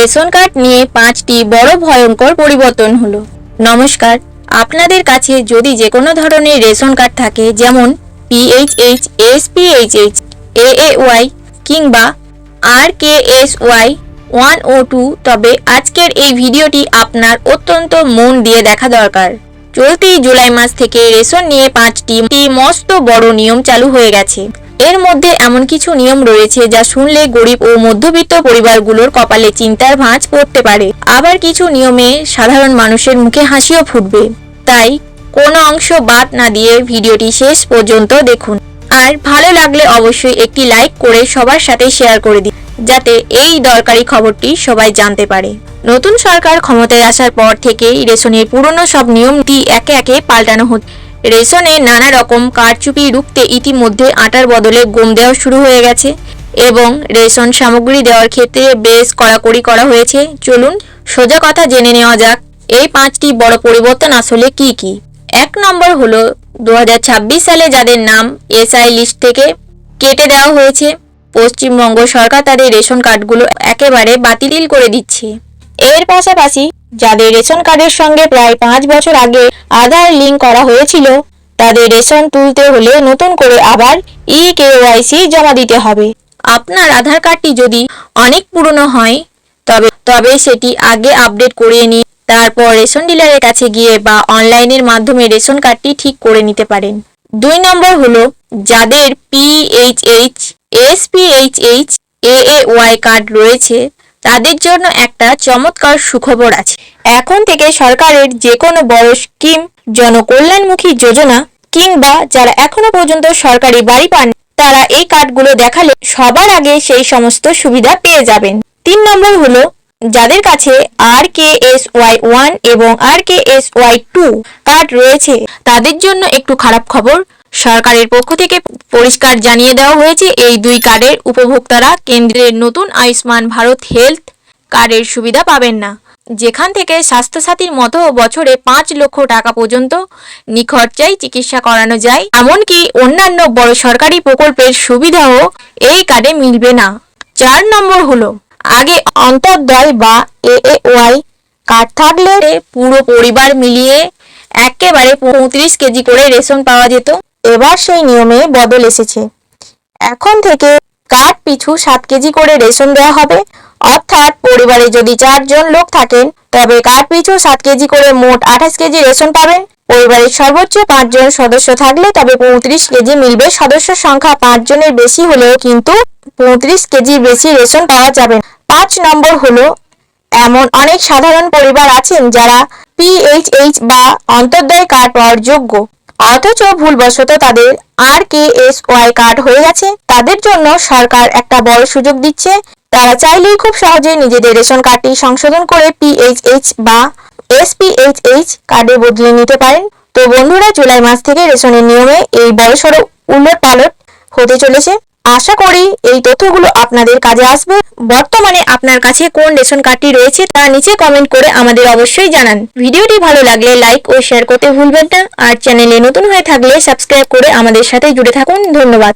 Ration card নিয়ে 5টি বড় ভয়ঙ্কর পরিবর্তন হলো। নমস্কার, আপনাদের কাছে যদি যে কোনো ধরনের রেশন কার্ড থাকে, যেমন PHH, SPHH, AAY কিংবা RKSY 1 ও 2, তবে আজকের এই ভিডিওটি আপনার অত্যন্ত মন দিয়ে দেখা দরকার। চলতি জুলাই মাস থেকে রেশন নিয়ে 5টি মস্ত বড় নিয়ম চালু হয়ে গেছে। এর মধ্যে এমন কিছু নিয়ম রয়েছে যা শুনলে গরিব ও মধ্যবিত্ত পরিবারগুলোর কপালে চিন্তার ভাঁজ পড়তে পারে। আবার কিছু নিয়মে সাধারণ মানুষের মুখে হাসিও ফুটবে। তাই কোনো অংশ বাদ না দিয়ে ভিডিওটি শেষ পর্যন্ত দেখুন। আর ভালো লাগলে অবশ্যই একটি লাইক করে সবার সাথে শেয়ার করে দিন, যাতে এই দরকারি খবরটি সবাই জানতে পারে। নতুন সরকার ক্ষমতায় আসার পর থেকেই রেশনের পুরনো সব নিয়মটি একে একে পাল্টানো হচ্ছে। রেশনে নানা রকম কারচুপি রুখতে ইতিমধ্যে আটার বদলে গম দেওয়া শুরু হয়ে গেছে এবং রেশন সামগ্রী দেওয়ার ক্ষেত্রে বেশ কড়াকড়ি করা হয়েছে। চলুন সোজা কথা জেনে নেওয়া যাক, এই 5টি বড় পরিবর্তন আসলে কি কি। 1 নম্বর হলো 2026 সালে যাদের নাম SI লিস্ট থেকে কেটে দেওয়া হয়েছে, পশ্চিমবঙ্গ সরকার তাদের রেশন কার্ডগুলো একেবারে বাতিল করে দিচ্ছে। এর পাশাপাশি যাদের রেশন কার্ডের সঙ্গে প্রায় 5 বছর আগে আধার লিঙ্ক করা হয়েছিল, তাদের রেশন তুলতে হলে নতুন করে আবার EKYC জমা দিতে হবে। আপনার আধার কার্ডটি যদি অনেক পুরনো হয় তবে সেটি আগে আপডেট করিয়ে নিয়ে তারপর রেশন ডিলারের কাছে গিয়ে বা অনলাইনের মাধ্যমে রেশন কার্ডটি ঠিক করে নিতে পারেন। 2 নম্বর হলো যাদের PHH, SPHH, AAY কার্ড রয়েছে, তাদের জন্য একটা চমৎকার সুখবর আছে। এখন থেকে সরকারের যে কোনো বড় স্কিম, জনকল্যাণমুখী যোজনা কিংবা যারা এখনো পর্যন্ত সরকারি বাড়ি পান, তারা এই কার্ডগুলো দেখালে সবার আগে সেই সমস্ত সুবিধা পেয়ে যাবেন। 3 নম্বর হলো যাদের কাছে RKSY 1 এবং RKSY 2 কার্ড রয়েছে, তাদের জন্য একটু খারাপ খবর। সরকারের পক্ষ থেকে পরিষ্কার জানিয়ে দেওয়া হয়েছে এই 2 কার্ডের উপভোক্তারা কেন্দ্রের নতুন আয়ুষ্মান ভারত হেলথ কার্ডের সুবিধা পাবেন না, যেখান থেকে স্বাস্থ্যসাথীর মতো বছরে 5 লক্ষ টাকা পর্যন্ত নিখরচায় চিকিৎসা করানো যায়। এমনকি অন্যান্য বড় সরকারি প্রকল্পের সুবিধাও এই কার্ডে মিলবে না। 4 নম্বর হলো আগে অন্তর্দয় বা AAY কার্ড থাকলে পুরো পরিবার মিলিয়ে একেবারে 35 কেজি করে রেশন পাওয়া যেত। এবার সেই নিয়মে বদল এসেছে। এখন থেকে কার্ড পিছু 7 কেজি করে রেশন দেওয়া হবে। অর্থাৎ পরিবারে যদি 4 জন লোক থাকেন, তবে কার্ড পিছু 7 কেজি করে মোট 28 কেজি রেশন পাবেন। পরিবারের সর্বোচ্চ 5 জন সদস্য থাকলে তবে 35 কেজি মিলবে। সদস্য সংখ্যা 5 জনের বেশি হলেও কিন্তু 35 কেজির বেশি রেশন পাওয়া যাবে। 5 নম্বর হলো এমন অনেক সাধারণ পরিবার আছেন যারা PHH বা অন্তর্দয় কার্ড পাওয়ার যোগ্য, অথচ ভুলবশত তাদের RKSY কার্ড হয়ে গেছে। তাদের জন্য সরকার একটা বড় সুযোগ দিচ্ছে। তারা চাইলেই খুব সহজেই নিজেদের রেশন কার্ডটি সংশোধন করে PHH বা SPHH কার্ডে বদলে নিতে পারেন। তো বন্ধুরা, জুলাই মাস থেকে রেশনের নিয়মে এই বড়সড় উলটপালট হতে চলেছে। আশা করি এই তথ্যগুলো আপনাদের কাজে আসবে। বর্তমানে আপনার কাছে কোন রেশন কার্ডটি রয়েছে তা নিচে কমেন্ট করে আমাদের অবশ্যই জানান। ভিডিওটি ভালো লাগলে লাইক ও শেয়ার করতে ভুলবেন না। আর চ্যানেলে নতুন হয়ে থাকলে সাবস্ক্রাইব করে আমাদের সাথে জুড়ে থাকুন। ধন্যবাদ।